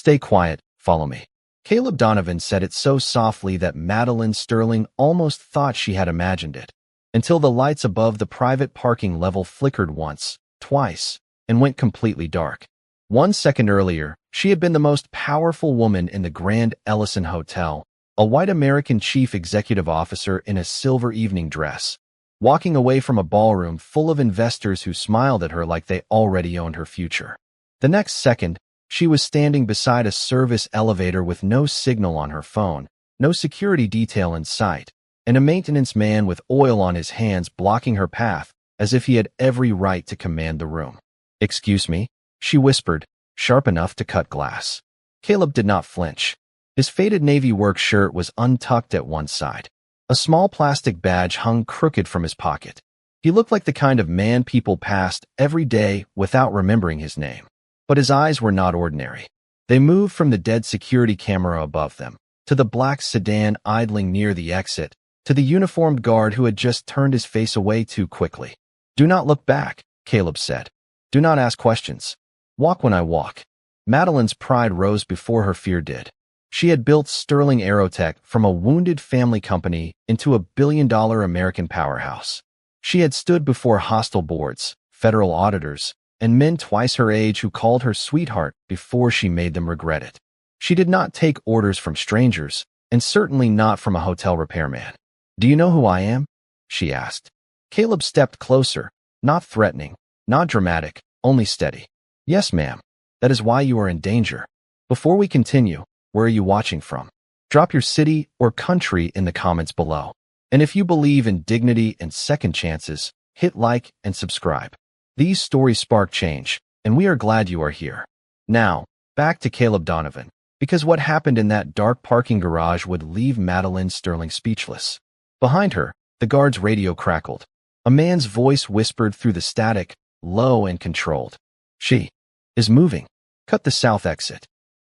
Stay quiet, follow me. Caleb Donovan said it so softly that Madeline Sterling almost thought she had imagined it, until the lights above the private parking level flickered once, twice, and went completely dark. 1 second earlier, she had been the most powerful woman in the Grand Ellison Hotel, a white American chief executive officer in a silver evening dress, walking away from a ballroom full of investors who smiled at her like they already owned her future. The next second, she was standing beside a service elevator with no signal on her phone, no security detail in sight, and a maintenance man with oil on his hands blocking her path, as if he had every right to command the room. "Excuse me," she whispered, sharp enough to cut glass. Caleb did not flinch. His faded navy work shirt was untucked at one side. A small plastic badge hung crooked from his pocket. He looked like the kind of man people passed every day without remembering his name. But his eyes were not ordinary. They moved from the dead security camera above them, to the black sedan idling near the exit, to the uniformed guard who had just turned his face away too quickly. "Do not look back," Caleb said. "Do not ask questions. Walk when I walk." Madeline's pride rose before her fear did. She had built Sterling Aerotech from a wounded family company into a billion-dollar American powerhouse. She had stood before hostile boards, federal auditors, and men twice her age who called her sweetheart before she made them regret it. She did not take orders from strangers, and certainly not from a hotel repairman. "Do you know who I am?" she asked. Caleb stepped closer, not threatening, not dramatic, only steady. "Yes, ma'am. That is why you are in danger. Before we continue, where are you watching from? Drop your city or country in the comments below. And if you believe in dignity and second chances, hit like and subscribe. These stories spark change, and we are glad you are here." Now, back to Caleb Donovan, because what happened in that dark parking garage would leave Madeline Sterling speechless. Behind her, the guard's radio crackled. A man's voice whispered through the static, low and controlled. "She is moving. Cut the south exit."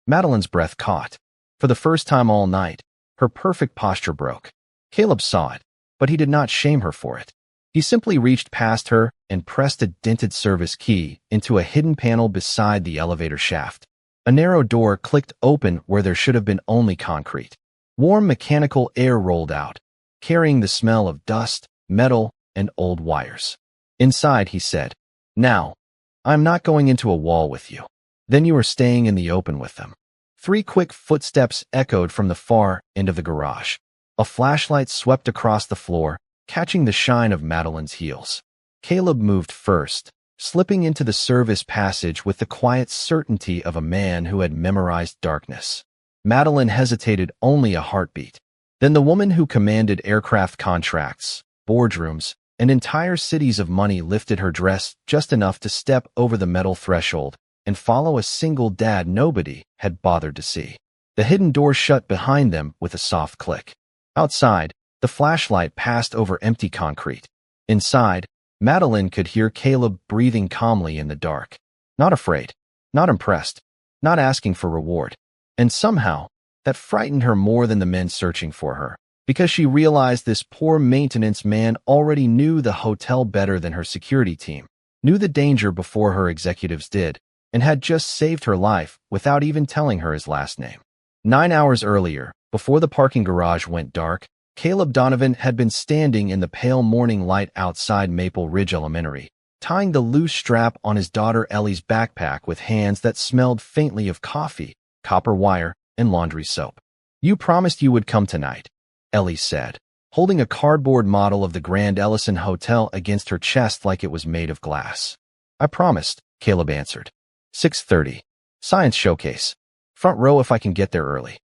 Madeline's breath caught. For the first time all night, her perfect posture broke. Caleb saw it, but he did not shame her for it. He simply reached past her and pressed a dented service key into a hidden panel beside the elevator shaft. A narrow door clicked open where there should have been only concrete. Warm mechanical air rolled out, carrying the smell of dust, metal, and old wires. "Inside," he said. "Now, I'm not going into a wall with you. Then you are staying in the open with them." 3 quick footsteps echoed from the far end of the garage. A flashlight swept across the floor, catching the shine of Madeline's heels. Caleb moved first, slipping into the service passage with the quiet certainty of a man who had memorized darkness. Madeline hesitated only a heartbeat. Then the woman who commanded aircraft contracts, boardrooms, and entire cities of money lifted her dress just enough to step over the metal threshold and follow a single dad nobody had bothered to see. The hidden door shut behind them with a soft click. Outside, the flashlight passed over empty concrete. Inside, Madeline could hear Caleb breathing calmly in the dark. Not afraid, not impressed, not asking for reward. And somehow, that frightened her more than the men searching for her, because she realized this poor maintenance man already knew the hotel better than her security team, knew the danger before her executives did, and had just saved her life without even telling her his last name. 9 hours earlier, before the parking garage went dark, Caleb Donovan had been standing in the pale morning light outside Maple Ridge Elementary, tying the loose strap on his daughter Ellie's backpack with hands that smelled faintly of coffee, copper wire, and laundry soap. "You promised you would come tonight," Ellie said, holding a cardboard model of the Grand Ellison Hotel against her chest like it was made of glass. "I promised," Caleb answered. 6:30. Science showcase. Front row if I can get there early.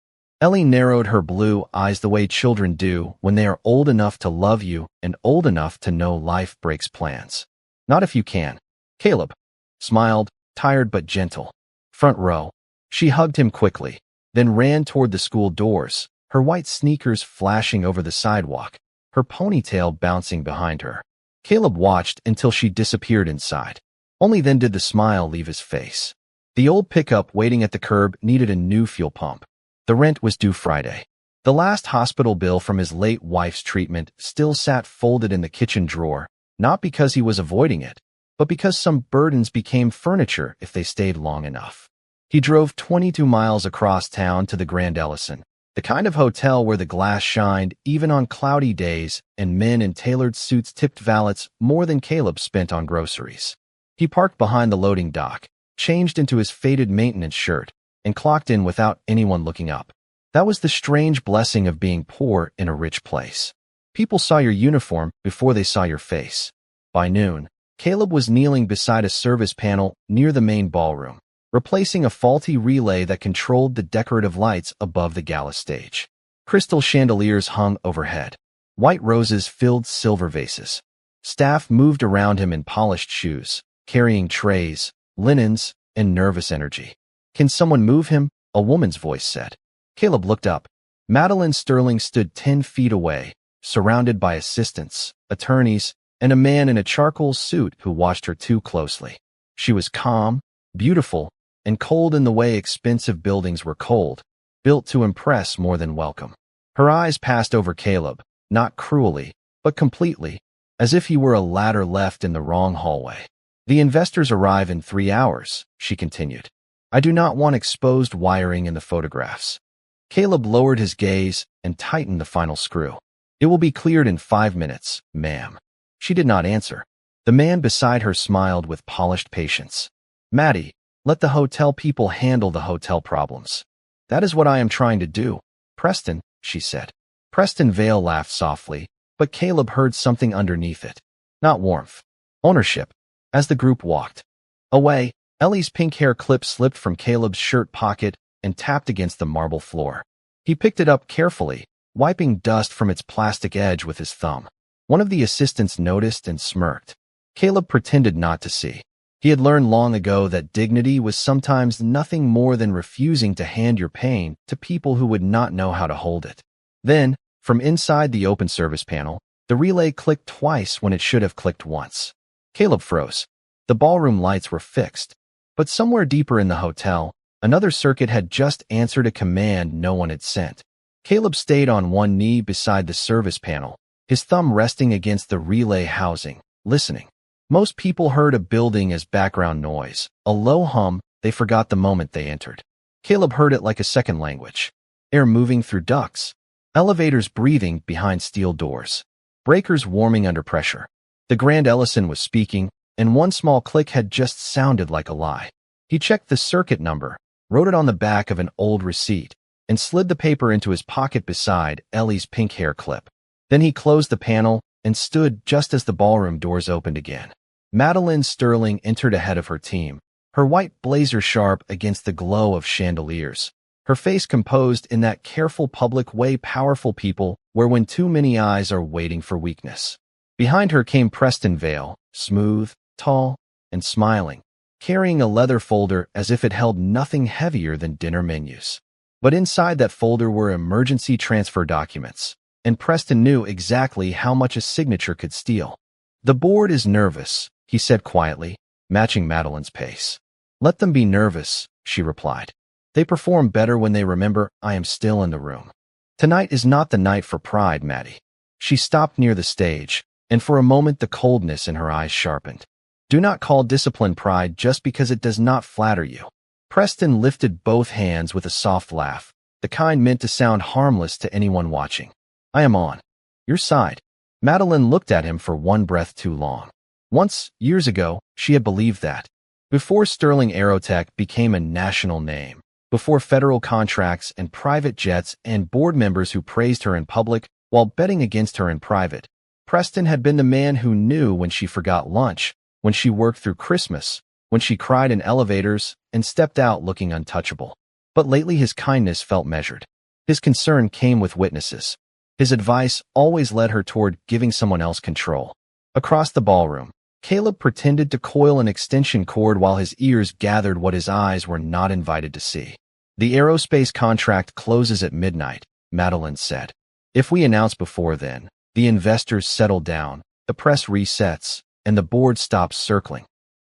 Ellie narrowed her blue eyes the way children do when they are old enough to love you and old enough to know life breaks plans. "Not if you can." Caleb smiled, tired but gentle. "Front row." She hugged him quickly, then ran toward the school doors, her white sneakers flashing over the sidewalk, her ponytail bouncing behind her. Caleb watched until she disappeared inside. Only then did the smile leave his face. The old pickup waiting at the curb needed a new fuel pump. The rent was due Friday. The last hospital bill from his late wife's treatment still sat folded in the kitchen drawer, not because he was avoiding it, but because some burdens became furniture if they stayed long enough. He drove 22 miles across town to the Grand Ellison, the kind of hotel where the glass shined even on cloudy days and men in tailored suits tipped valets more than Caleb spent on groceries. He parked behind the loading dock, changed into his faded maintenance shirt, and clocked in without anyone looking up. That was the strange blessing of being poor in a rich place. People saw your uniform before they saw your face. By noon, Caleb was kneeling beside a service panel near the main ballroom, replacing a faulty relay that controlled the decorative lights above the gala stage. Crystal chandeliers hung overhead. White roses filled silver vases. Staff moved around him in polished shoes, carrying trays, linens, and nervous energy. "Can someone move him?" a woman's voice said. Caleb looked up. Madeline Sterling stood 10 feet away, surrounded by assistants, attorneys, and a man in a charcoal suit who watched her too closely. She was calm, beautiful, and cold in the way expensive buildings were cold, built to impress more than welcome. Her eyes passed over Caleb, not cruelly, but completely, as if he were a ladder left in the wrong hallway. "The investors arrive in 3 hours," she continued. "I do not want exposed wiring in the photographs." Caleb lowered his gaze and tightened the final screw. "It will be cleared in 5 minutes, ma'am." She did not answer. The man beside her smiled with polished patience. "Maddie, let the hotel people handle the hotel problems." "That is what I am trying to do, Preston," she said. Preston Vale laughed softly, but Caleb heard something underneath it. Not warmth. Ownership. As the group walked away, Ellie's pink hair clip slipped from Caleb's shirt pocket and tapped against the marble floor. He picked it up carefully, wiping dust from its plastic edge with his thumb. One of the assistants noticed and smirked. Caleb pretended not to see. He had learned long ago that dignity was sometimes nothing more than refusing to hand your pain to people who would not know how to hold it. Then, from inside the open service panel, the relay clicked twice when it should have clicked once. Caleb froze. The ballroom lights were fixed, but somewhere deeper in the hotel, another circuit had just answered a command no one had sent. Caleb stayed on one knee beside the service panel, his thumb resting against the relay housing, listening. Most people heard a building as background noise, a low hum they forgot the moment they entered. Caleb heard it like a second language. Air moving through ducts, elevators breathing behind steel doors, breakers warming under pressure. The Grand Ellison was speaking, and one small click had just sounded like a lie. He checked the circuit number, wrote it on the back of an old receipt, and slid the paper into his pocket beside Ellie's pink hair clip. Then he closed the panel and stood just as the ballroom doors opened again. Madeline Sterling entered ahead of her team, her white blazer sharp against the glow of chandeliers, her face composed in that careful public way powerful people wear when too many eyes are waiting for weakness. Behind her came Preston Vale, smooth, tall, and smiling, carrying a leather folder as if it held nothing heavier than dinner menus. But inside that folder were emergency transfer documents, and Preston knew exactly how much a signature could steal. "The board is nervous," he said quietly, matching Madeline's pace. "Let them be nervous," she replied. "They perform better when they remember I am still in the room. Tonight is not the night for pride, Maddie." She stopped near the stage, and for a moment the coldness in her eyes sharpened. "Do not call discipline pride just because it does not flatter you." Preston lifted both hands with a soft laugh, the kind meant to sound harmless to anyone watching. "I am on your side." Madeline looked at him for one breath too long. Once, years ago, she had believed that. Before Sterling Aerotech became a national name, before federal contracts and private jets and board members who praised her in public while betting against her in private, Preston had been the man who knew when she forgot lunch, when she worked through Christmas, when she cried in elevators and stepped out looking untouchable. But lately his kindness felt measured. His concern came with witnesses. His advice always led her toward giving someone else control. Across the ballroom, Caleb pretended to coil an extension cord while his ears gathered what his eyes were not invited to see. "The aerospace contract closes at midnight," Madeline said. "If we announce before then, the investors settle down, the press resets, and the board stops circling."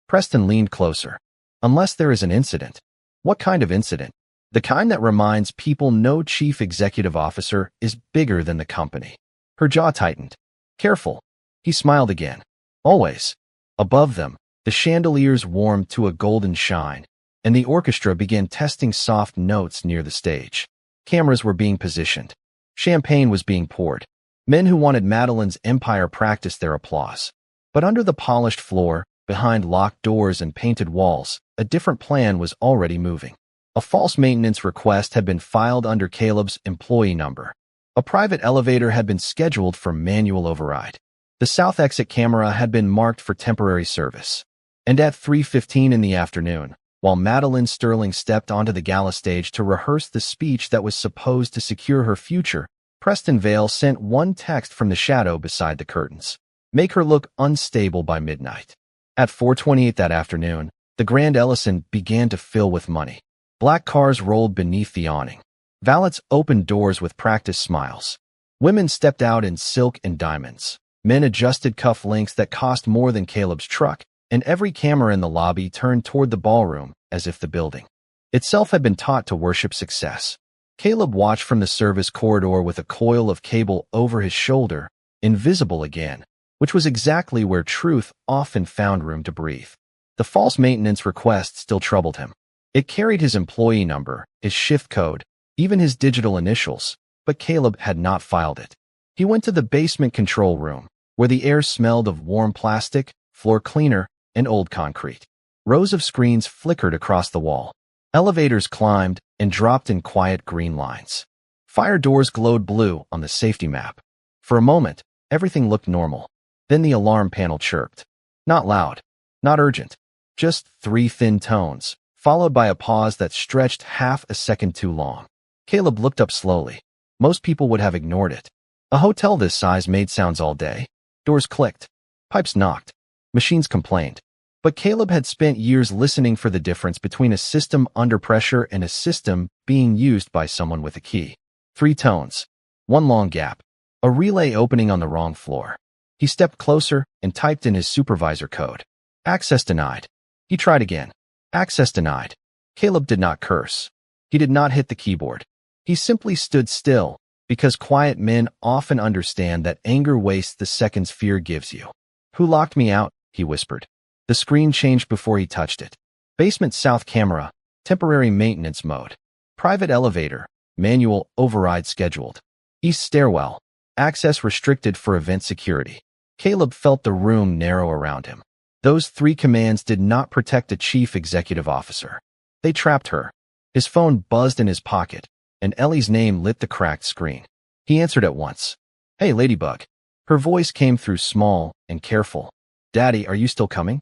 Preston leaned closer. "Unless there is an incident." "What kind of incident?" "The kind that reminds people no chief executive officer is bigger than the company." Her jaw tightened. "Careful." He smiled again. "Always." Above them, the chandeliers warmed to a golden shine, and the orchestra began testing soft notes near the stage. Cameras were being positioned. Champagne was being poured. Men who wanted Madeline's empire practiced their applause. But under the polished floor, behind locked doors and painted walls, a different plan was already moving. A false maintenance request had been filed under Caleb's employee number. A private elevator had been scheduled for manual override. The south exit camera had been marked for temporary service. And at 3:15 in the afternoon, while Madeline Sterling stepped onto the gala stage to rehearse the speech that was supposed to secure her future, Preston Vale sent one text from the shadow beside the curtains. Make her look unstable by midnight. At 4:28 that afternoon, the Grand Ellison began to fill with money. Black cars rolled beneath the awning. Valets opened doors with practiced smiles. Women stepped out in silk and diamonds. Men adjusted cuff links that cost more than Caleb's truck, and every camera in the lobby turned toward the ballroom as if the building itself had been taught to worship success. Caleb watched from the service corridor with a coil of cable over his shoulder, invisible again, which was exactly where truth often found room to breathe. The false maintenance request still troubled him. It carried his employee number, his shift code, even his digital initials, but Caleb had not filed it. He went to the basement control room, where the air smelled of warm plastic, floor cleaner, and old concrete. Rows of screens flickered across the wall. Elevators climbed and dropped in quiet green lines. Fire doors glowed blue on the safety map. For a moment, everything looked normal. Then the alarm panel chirped. Not loud, not urgent, just 3 thin tones, followed by a pause that stretched half a second too long. Caleb looked up slowly. Most people would have ignored it. A hotel this size made sounds all day. Doors clicked. Pipes knocked. Machines complained. But Caleb had spent years listening for the difference between a system under pressure and a system being used by someone with a key. 3 tones. 1 long gap. A relay opening on the wrong floor. He stepped closer and typed in his supervisor code. Access denied. He tried again. Access denied. Caleb did not curse. He did not hit the keyboard. He simply stood still, because quiet men often understand that anger wastes the seconds fear gives you. Who locked me out? He whispered. The screen changed before he touched it. Basement south camera, temporary maintenance mode. Private elevator, manual override scheduled. East stairwell, access restricted for event security. Caleb felt the room narrow around him. Those 3 commands did not protect a chief executive officer. They trapped her. His phone buzzed in his pocket, and Ellie's name lit the cracked screen. He answered at once. Hey, Ladybug. Her voice came through small and careful. Daddy, are you still coming?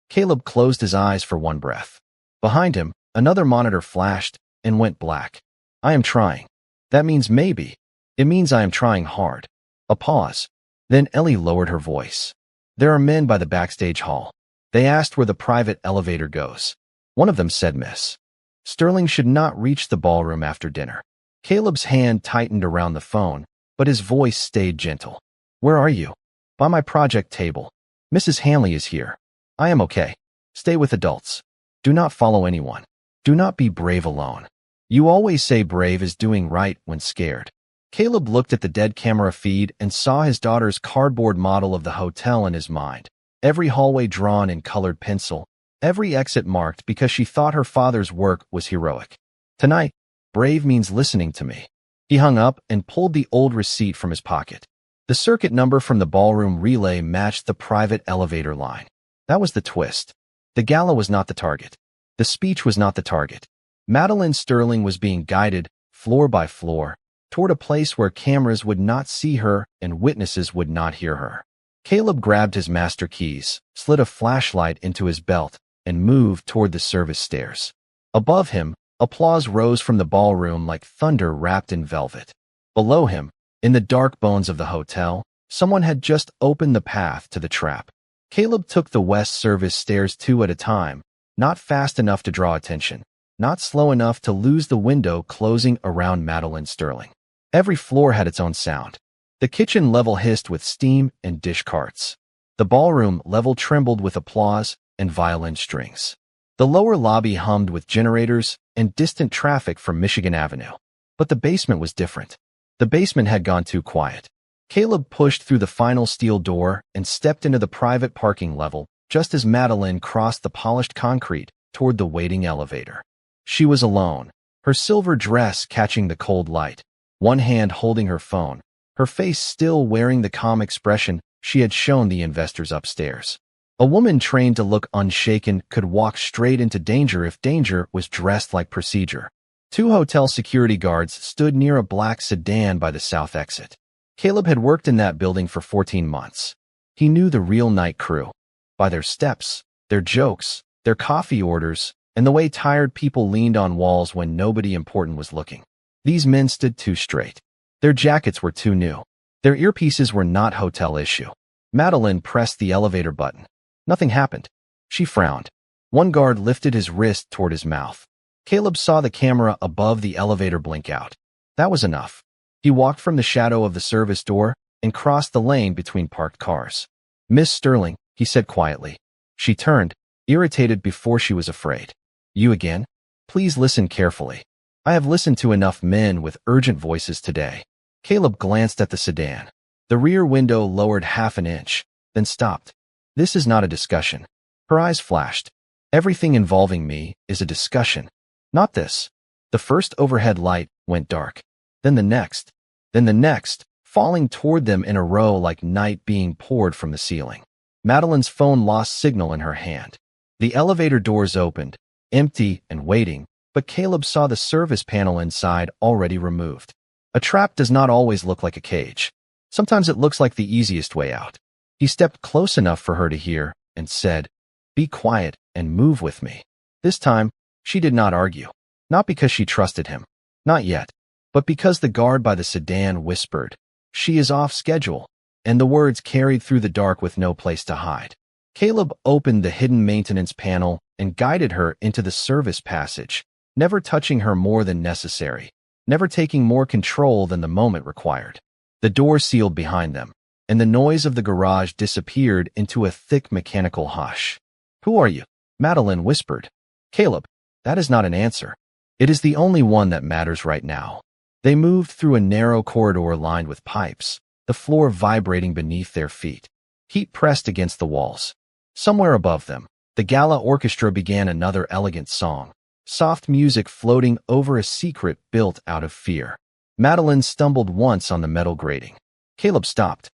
Caleb closed his eyes for one breath. Behind him, another monitor flashed and went black. I am trying. That means maybe. It means I am trying hard. A pause. Then Ellie lowered her voice. There are men by the backstage hall. They asked where the private elevator goes. One of them said Miss Sterling should not reach the ballroom after dinner. Caleb's hand tightened around the phone, but his voice stayed gentle. Where are you? By my project table. Mrs. Hanley is here. I am okay. Stay with adults. Do not follow anyone. Do not be brave alone. You always say brave is doing right when scared. Caleb looked at the dead camera feed and saw his daughter's cardboard model of the hotel in his mind. Every hallway drawn in colored pencil, every exit marked because she thought her father's work was heroic. Tonight, brave means listening to me. He hung up and pulled the old receipt from his pocket. The circuit number from the ballroom relay matched the private elevator line. That was the twist. The gala was not the target. The speech was not the target. Madeline Sterling was being guided, floor by floor, toward a place where cameras would not see her and witnesses would not hear her. Caleb grabbed his master keys, slid a flashlight into his belt, and moved toward the service stairs. Above him, applause rose from the ballroom like thunder wrapped in velvet. Below him, in the dark bones of the hotel, someone had just opened the path to the trap. Caleb took the west service stairs 2 at a time, not fast enough to draw attention, not slow enough to lose the window closing around Madeline Sterling. Every floor had its own sound. The kitchen level hissed with steam and dish carts. The ballroom level trembled with applause and violin strings. The lower lobby hummed with generators and distant traffic from Michigan Avenue. But the basement was different. The basement had gone too quiet. Caleb pushed through the final steel door and stepped into the private parking level just as Madeline crossed the polished concrete toward the waiting elevator. She was alone, her silver dress catching the cold light, one hand holding her phone, her face still wearing the calm expression she had shown the investors upstairs. A woman trained to look unshaken could walk straight into danger if danger was dressed like procedure. Two hotel security guards stood near a black sedan by the south exit. Caleb had worked in that building for 14 months. He knew the real night crew. By their steps, their jokes, their coffee orders, and the way tired people leaned on walls when nobody important was looking. These men stood too straight. Their jackets were too new. Their earpieces were not hotel issue. Madeline pressed the elevator button. Nothing happened. She frowned. One guard lifted his wrist toward his mouth. Caleb saw the camera above the elevator blink out. That was enough. He walked from the shadow of the service door and crossed the lane between parked cars. "Miss Sterling," he said quietly. She turned, irritated before she was afraid. "You again? Please listen carefully. I have listened to enough men with urgent voices today." Caleb glanced at the sedan. The rear window lowered half an inch, then stopped. "This is not a discussion." Her eyes flashed. "Everything involving me is a discussion. Not this." The first overhead light went dark. Then the next. Then the next, falling toward them in a row like night being poured from the ceiling. Madeline's phone lost signal in her hand. The elevator doors opened, empty and waiting, but Caleb saw the service panel inside already removed. A trap does not always look like a cage. Sometimes it looks like the easiest way out. He stepped close enough for her to hear and said, "Be quiet and move with me." This time, she did not argue. Not because she trusted him. Not yet. But because the guard by the sedan whispered, "She is off schedule," and the words carried through the dark with no place to hide. Caleb opened the hidden maintenance panel and guided her into the service passage, never touching her more than necessary, never taking more control than the moment required. The door sealed behind them, and the noise of the garage disappeared into a thick mechanical hush. "Who are you?" Madeline whispered. "Caleb." "That is not an answer. It is the only one that matters right now." They moved through a narrow corridor lined with pipes, the floor vibrating beneath their feet. Heat pressed against the walls. Somewhere above them, the gala orchestra began another elegant song, soft music floating over a secret built out of fear. Madeline stumbled once on the metal grating. Caleb stopped.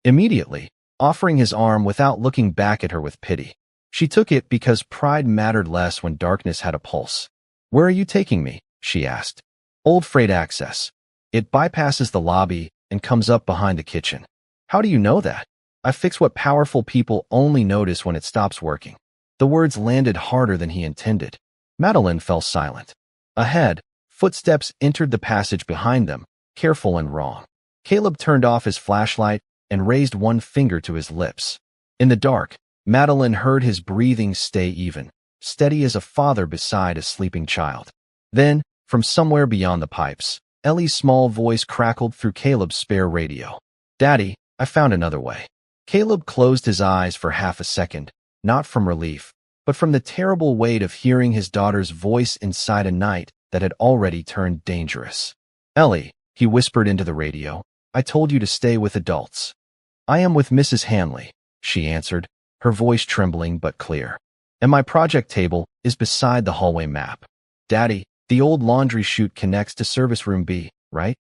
Immediately, offering his arm without looking back at her with pity. She took it because pride mattered less when darkness had a pulse. "Where are you taking me?" she asked. "Old freight access. It bypasses the lobby and comes up behind the kitchen." "How do you know that?" "I fix what powerful people only notice when it stops working." The words landed harder than he intended. Madeline fell silent. Ahead, footsteps entered the passage behind them, careful and wrong. Caleb turned off his flashlight and raised one finger to his lips. In the dark, Madeline heard his breathing stay even, steady as a father beside a sleeping child. Then, from somewhere beyond the pipes, Ellie's small voice crackled through Caleb's spare radio. "Daddy, I found another way." Caleb closed his eyes for half a second, not from relief, but from the terrible weight of hearing his daughter's voice inside a night that had already turned dangerous. "Ellie," he whispered into the radio, "I told you to stay with adults." "I am with Mrs. Hanley," she answered, her voice trembling but clear. "And my project table is beside the hallway map." "Daddy, the old laundry chute connects to service room B, right?"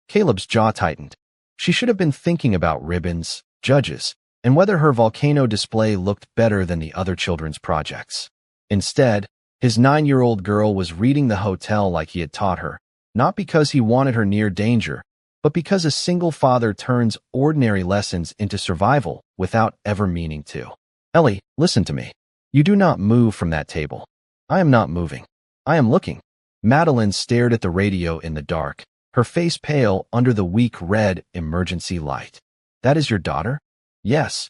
Caleb's jaw tightened. She should have been thinking about ribbons, judges, and whether her volcano display looked better than the other children's projects. Instead, his 9-year-old girl was reading the hotel like he had taught her, not because he wanted her near danger, but because a single father turns ordinary lessons into survival without ever meaning to. "Ellie, listen to me. You do not move from that table." "I am not moving. I am looking." Madeline stared at the radio in the dark, her face pale under the weak red emergency light. "That is your daughter?" "Yes."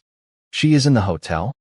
"She is in the hotel?"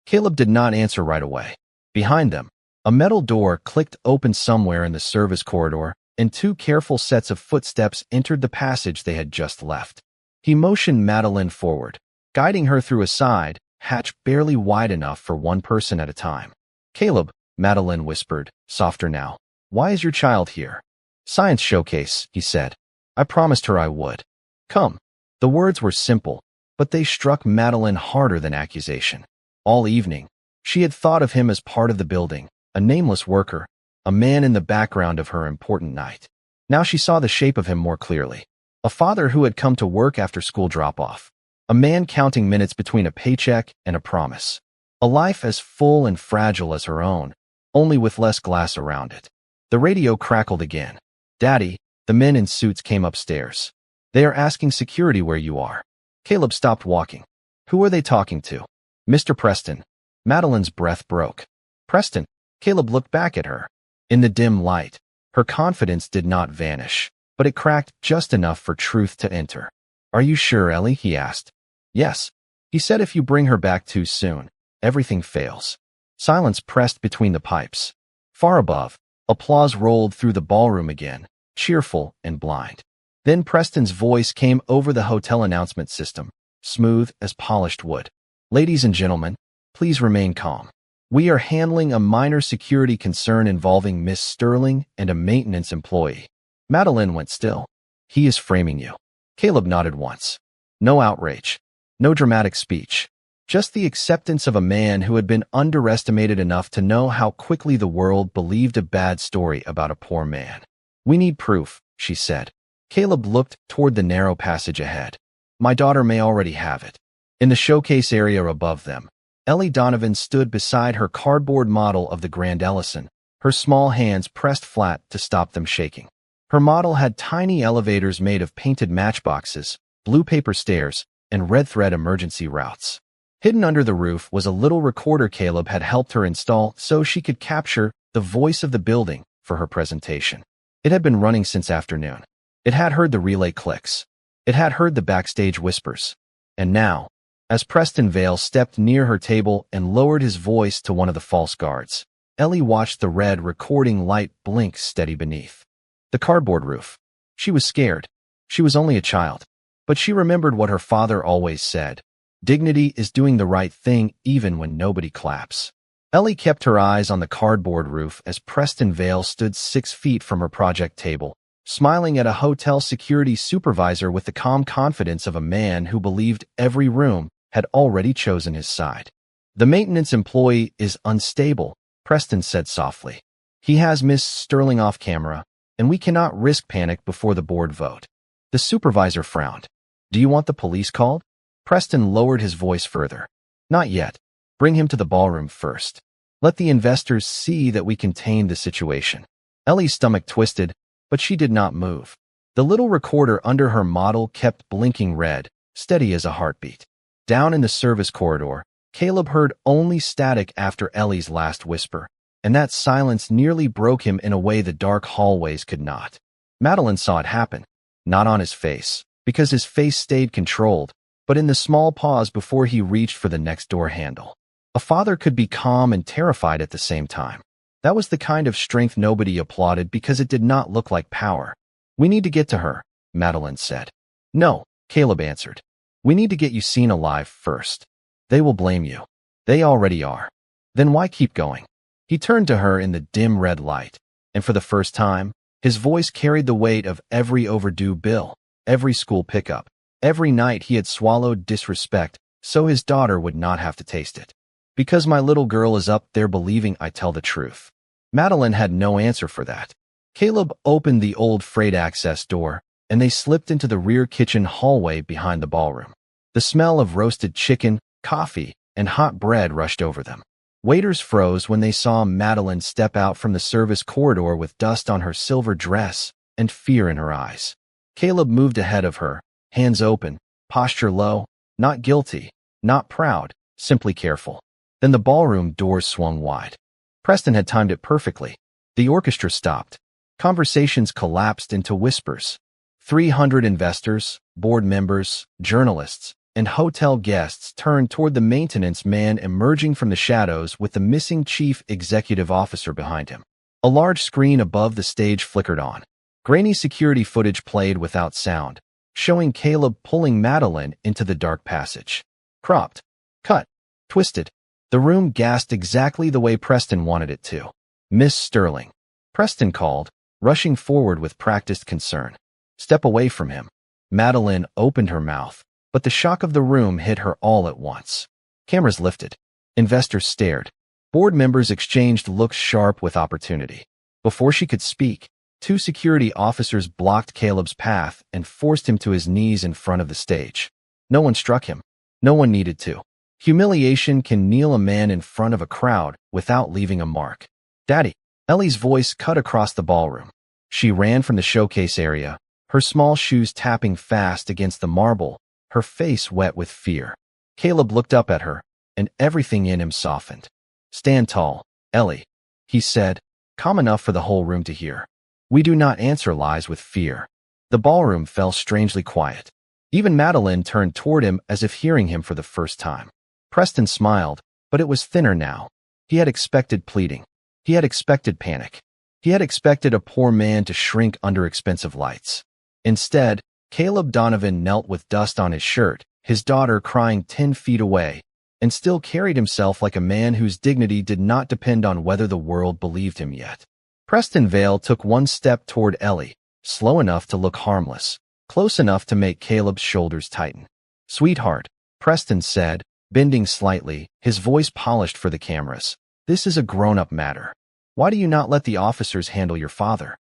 Caleb did not answer right away. Behind them, a metal door clicked open somewhere in the service corridor, and two careful sets of footsteps entered the passage they had just left. He motioned Madeline forward, guiding her through a side hatch barely wide enough for one person at a time. "Caleb," Madeline whispered, softer now, "why is your child here?" "Science showcase," he said. "I promised her I would. Come." The words were simple, but they struck Madeline harder than accusation. All evening, she had thought of him as part of the building, A nameless worker, a man in the background of her important night. Now she saw the shape of him more clearly. A father who had come to work after school drop-off. A man counting minutes between a paycheck and a promise. A life as full and fragile as her own, only with less glass around it. The radio crackled again. "Daddy," the men in suits came upstairs. "They are asking security where you are." Caleb stopped walking. Who are they talking to? "Mr. Preston." Madeline's breath broke. "Preston?" Caleb looked back at her. In the dim light, her confidence did not vanish, but it cracked just enough for truth to enter. "Are you sure, Ellie?" he asked. "Yes." He said, "If you bring her back too soon, everything fails." Silence pressed between the pipes. Far above, applause rolled through the ballroom again, cheerful and blind. Then Preston's voice came over the hotel announcement system, smooth as polished wood. "Ladies and gentlemen, please remain calm. We are handling a minor security concern involving Miss Sterling and a maintenance employee." Madeline went still. "He is framing you." Caleb nodded once. No outrage. No dramatic speech. Just the acceptance of a man who had been underestimated enough to know how quickly the world believed a bad story about a poor man. "We need proof," she said. Caleb looked toward the narrow passage ahead. "My daughter may already have it." In the showcase area above them, Ellie Donovan stood beside her cardboard model of the Grand Ellison, her small hands pressed flat to stop them shaking. Her model had tiny elevators made of painted matchboxes, blue paper stairs, and red thread emergency routes. Hidden under the roof was a little recorder Caleb had helped her install so she could capture the voice of the building for her presentation. It had been running since afternoon. It had heard the relay clicks. It had heard the backstage whispers. And now, as Preston Vale stepped near her table and lowered his voice to one of the false guards, Ellie watched the red recording light blink steady beneath the cardboard roof. She was scared. She was only a child. But she remembered what her father always said. Dignity is doing the right thing even when nobody claps. Ellie kept her eyes on the cardboard roof as Preston Vale stood 6 feet from her project table, smiling at a hotel security supervisor with the calm confidence of a man who believed every room had already chosen his side. "The maintenance employee is unstable," Preston said softly. "He has Miss Sterling off camera, and we cannot risk panic before the board vote." The supervisor frowned. "Do you want the police called?" Preston lowered his voice further. "Not yet. Bring him to the ballroom first. Let the investors see that we contained the situation." Ellie's stomach twisted, but she did not move. The little recorder under her model kept blinking red, steady as a heartbeat. Down in the service corridor, Caleb heard only static after Ellie's last whisper, and that silence nearly broke him in a way the dark hallways could not. Madeline saw it happen, not on his face, because his face stayed controlled, but in the small pause before he reached for the next door handle. A father could be calm and terrified at the same time. That was the kind of strength nobody applauded because it did not look like power. "We need to get to her," Madeline said. "No," Caleb answered. "We need to get you seen alive first. They will blame you. They already are. Then why keep going?" He turned to her in the dim red light, and for the first time, his voice carried the weight of every overdue bill, every school pickup, every night he had swallowed disrespect so his daughter would not have to taste it. "Because my little girl is up there believing I tell the truth." Madeline had no answer for that. Caleb opened the old freight access door, and they slipped into the rear kitchen hallway behind the ballroom. The smell of roasted chicken, coffee, and hot bread rushed over them. Waiters froze when they saw Madeline step out from the service corridor with dust on her silver dress and fear in her eyes. Caleb moved ahead of her, hands open, posture low, not guilty, not proud, simply careful. Then the ballroom doors swung wide. Preston had timed it perfectly. The orchestra stopped. Conversations collapsed into whispers. 300 investors, board members, journalists, and hotel guests turned toward the maintenance man emerging from the shadows with the missing chief executive officer behind him. A large screen above the stage flickered on. Grainy security footage played without sound, showing Caleb pulling Madeline into the dark passage. Cropped, cut, twisted. The room gasped exactly the way Preston wanted it to. "Miss Sterling." Preston called, rushing forward with practiced concern. "Step away from him." Madeline opened her mouth, but the shock of the room hit her all at once. Cameras lifted. Investors stared. Board members exchanged looks sharp with opportunity. Before she could speak, two security officers blocked Caleb's path and forced him to his knees in front of the stage. No one struck him. No one needed to. Humiliation can kneel a man in front of a crowd without leaving a mark. "Daddy!" Ellie's voice cut across the ballroom. She ran from the showcase area, her small shoes tapping fast against the marble, her face wet with fear. Caleb looked up at her, and everything in him softened. "Stand tall, Ellie," he said, calm enough for the whole room to hear. "We do not answer lies with fear." The ballroom fell strangely quiet. Even Madeline turned toward him as if hearing him for the first time. Preston smiled, but it was thinner now. He had expected pleading. He had expected panic. He had expected a poor man to shrink under expensive lights. Instead, Caleb Donovan knelt with dust on his shirt, his daughter crying 10 feet away, and still carried himself like a man whose dignity did not depend on whether the world believed him yet. Preston Vale took one step toward Ellie, slow enough to look harmless, close enough to make Caleb's shoulders tighten. "Sweetheart," Preston said, bending slightly, his voice polished for the cameras. "This is a grown-up matter. Why do you not let the officers handle your father?"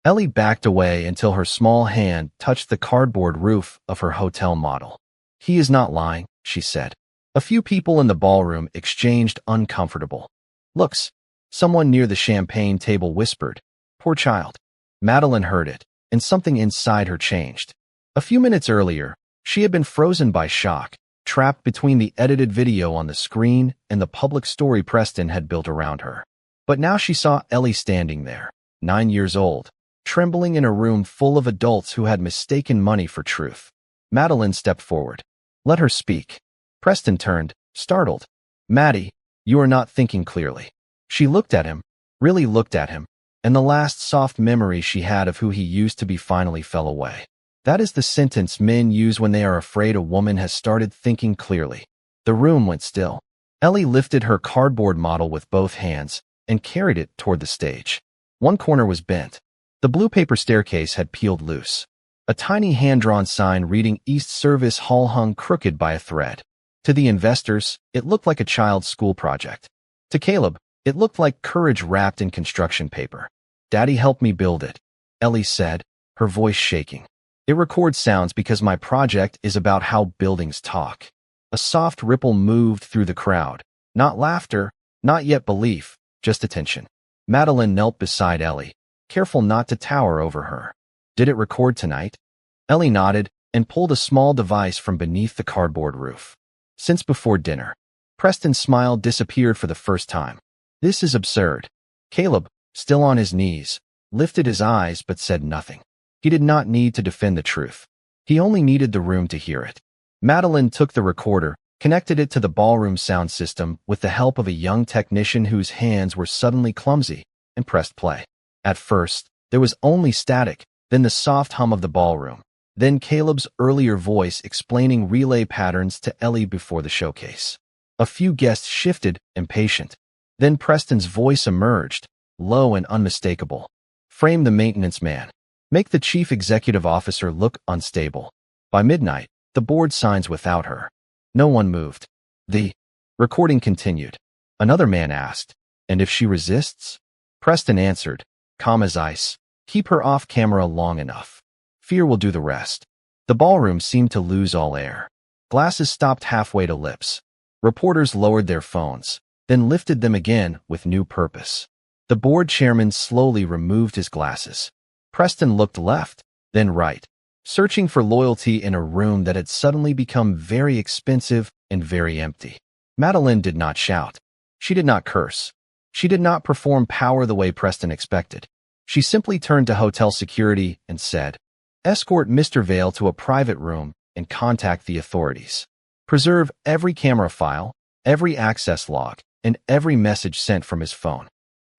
Ellie backed away until her small hand touched the cardboard roof of her hotel model. "He is not lying," she said. A few people in the ballroom exchanged uncomfortable looks. Someone near the champagne table whispered, "Poor child." Madeline heard it, and something inside her changed. A few minutes earlier, she had been frozen by shock, trapped between the edited video on the screen and the public story Preston had built around her. But now she saw Ellie standing there, 9 years old, trembling in a room full of adults who had mistaken money for truth. Madeline stepped forward. "Let her speak." Preston turned, startled. "Maddie, you are not thinking clearly." She looked at him, really looked at him, and the last soft memory she had of who he used to be finally fell away. That is the sentence men use when they are afraid a woman has started thinking clearly. The room went still. Ellie lifted her cardboard model with both hands and carried it toward the stage. One corner was bent. The blue paper staircase had peeled loose. A tiny hand-drawn sign reading East Service Hall hung crooked by a thread. To the investors, it looked like a child's school project. To Caleb, it looked like courage wrapped in construction paper. "Daddy helped me build it," Ellie said, her voice shaking. "It records sounds because my project is about how buildings talk." A soft ripple moved through the crowd. Not laughter, not yet belief, just attention. Madeline knelt beside Ellie, careful not to tower over her. "Did it record tonight?" Ellie nodded and pulled a small device from beneath the cardboard roof. "Since before dinner." Preston's smile disappeared for the first time. "This is absurd." Caleb, still on his knees, lifted his eyes but said nothing. He did not need to defend the truth. He only needed the room to hear it. Madeline took the recorder, connected it to the ballroom sound system with the help of a young technician whose hands were suddenly clumsy, and pressed play. At first, there was only static, then the soft hum of the ballroom, then Caleb's earlier voice explaining relay patterns to Ellie before the showcase. A few guests shifted, impatient. Then Preston's voice emerged, low and unmistakable. "Frame the maintenance man. Make the chief executive officer look unstable." By midnight, the board signs without her. No one moved. The recording continued. Another man asked, "And if she resists?" Preston answered, calm as ice, "Keep her off camera long enough. Fear will do the rest." The ballroom seemed to lose all air. Glasses stopped halfway to lips. Reporters lowered their phones, then lifted them again with new purpose. The board chairman slowly removed his glasses. Preston looked left, then right, searching for loyalty in a room that had suddenly become very expensive and very empty. Madeline did not shout. She did not curse. She did not perform power the way Preston expected. She simply turned to hotel security and said, "Escort Mr. Vale to a private room and contact the authorities. Preserve every camera file, every access log, and every message sent from his phone."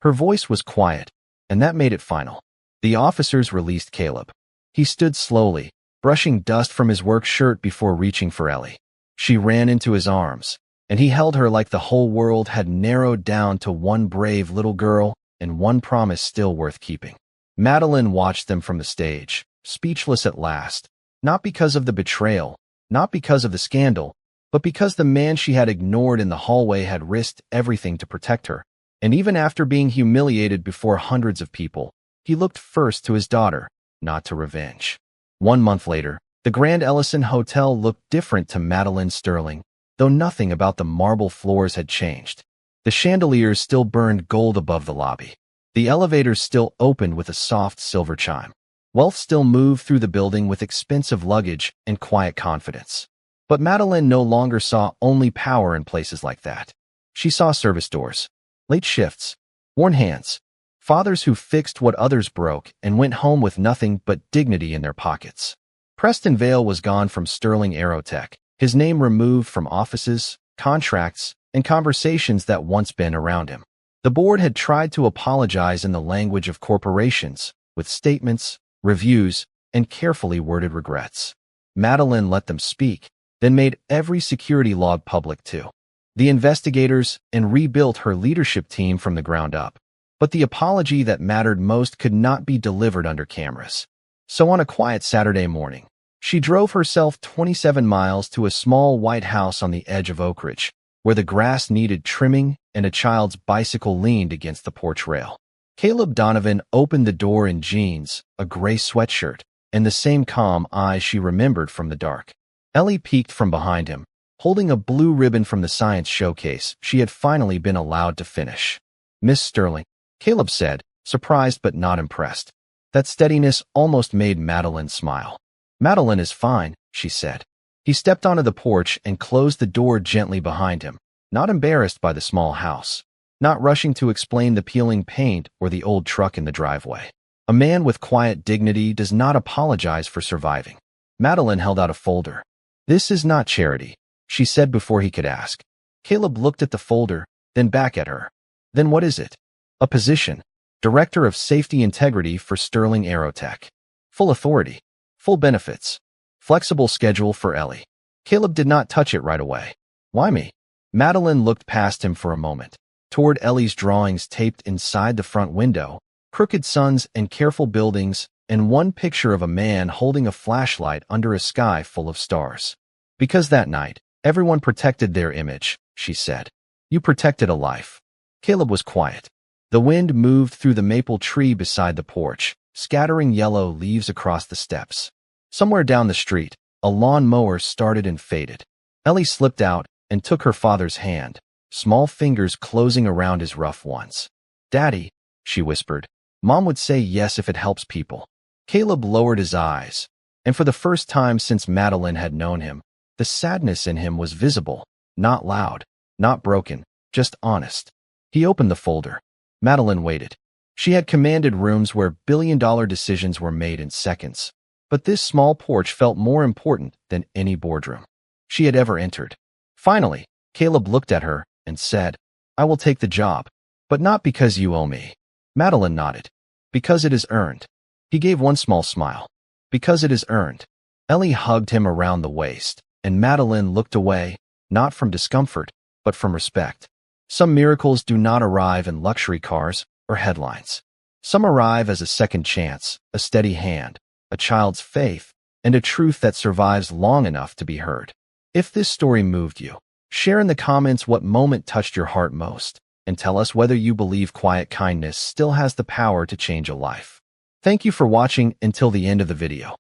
Her voice was quiet, and that made it final. The officers released Caleb. He stood slowly, brushing dust from his work shirt before reaching for Ellie. She ran into his arms, and he held her like the whole world had narrowed down to one brave little girl and one promise still worth keeping. Madeline watched them from the stage, speechless at last, not because of the betrayal, not because of the scandal, but because the man she had ignored in the hallway had risked everything to protect her. And even after being humiliated before hundreds of people, he looked first to his daughter, not to revenge. 1 month later, the Grand Ellison Hotel looked different to Madeline Sterling, though nothing about the marble floors had changed. The chandeliers still burned gold above the lobby. The elevators still opened with a soft silver chime. Wealth still moved through the building with expensive luggage and quiet confidence. But Madeline no longer saw only power in places like that. She saw service doors, late shifts, worn hands, fathers who fixed what others broke and went home with nothing but dignity in their pockets. Preston Vale was gone from Sterling Aerotech, his name removed from offices, contracts, and conversations that once been around him. The board had tried to apologize in the language of corporations, with statements, reviews, and carefully worded regrets. Madeline let them speak, then made every security log public too. The investigators and rebuilt her leadership team from the ground up. But the apology that mattered most could not be delivered under cameras. So on a quiet Saturday morning, she drove herself 27 miles to a small white house on the edge of Oak Ridge, where the grass needed trimming and a child's bicycle leaned against the porch rail. Caleb Donovan opened the door in jeans, a gray sweatshirt, and the same calm eyes she remembered from the dark. Ellie peeked from behind him, holding a blue ribbon from the science showcase she had finally been allowed to finish. "Miss Sterling," Caleb said, surprised but not impressed. That steadiness almost made Madeline smile. "Madeline is fine," she said. He stepped onto the porch and closed the door gently behind him, not embarrassed by the small house, not rushing to explain the peeling paint or the old truck in the driveway. A man with quiet dignity does not apologize for surviving. Madeline held out a folder. "This is not charity," she said before he could ask. Caleb looked at the folder, then back at her. "Then what is it?" "A position. Director of Safety Integrity for Sterling Aerotech. Full authority. Full benefits. Flexible schedule for Ellie." Caleb did not touch it right away. "Why me?" Madeline looked past him for a moment, toward Ellie's drawings taped inside the front window, crooked suns and careful buildings, and one picture of a man holding a flashlight under a sky full of stars. "Because that night, everyone protected their image," she said. "You protected a life." Caleb was quiet. The wind moved through the maple tree beside the porch, scattering yellow leaves across the steps. Somewhere down the street, a lawn mower started and faded. Ellie slipped out and took her father's hand, small fingers closing around his rough ones. "Daddy," she whispered, "Mom would say yes if it helps people." Caleb lowered his eyes, and for the first time since Madeline had known him, the sadness in him was visible, not loud, not broken, just honest. He opened the folder. Madeline waited. She had commanded rooms where billion-dollar decisions were made in seconds, but this small porch felt more important than any boardroom she had ever entered. Finally, Caleb looked at her and said, "I will take the job, but not because you owe me." Madeline nodded. "Because it is earned." He gave one small smile. "Because it is earned." Ellie hugged him around the waist, and Madeline looked away, not from discomfort, but from respect. Some miracles do not arrive in luxury cars or headlines. Some arrive as a second chance, a steady hand, a child's faith, and a truth that survives long enough to be heard. If this story moved you, share in the comments what moment touched your heart most, and tell us whether you believe quiet kindness still has the power to change a life. Thank you for watching until the end of the video.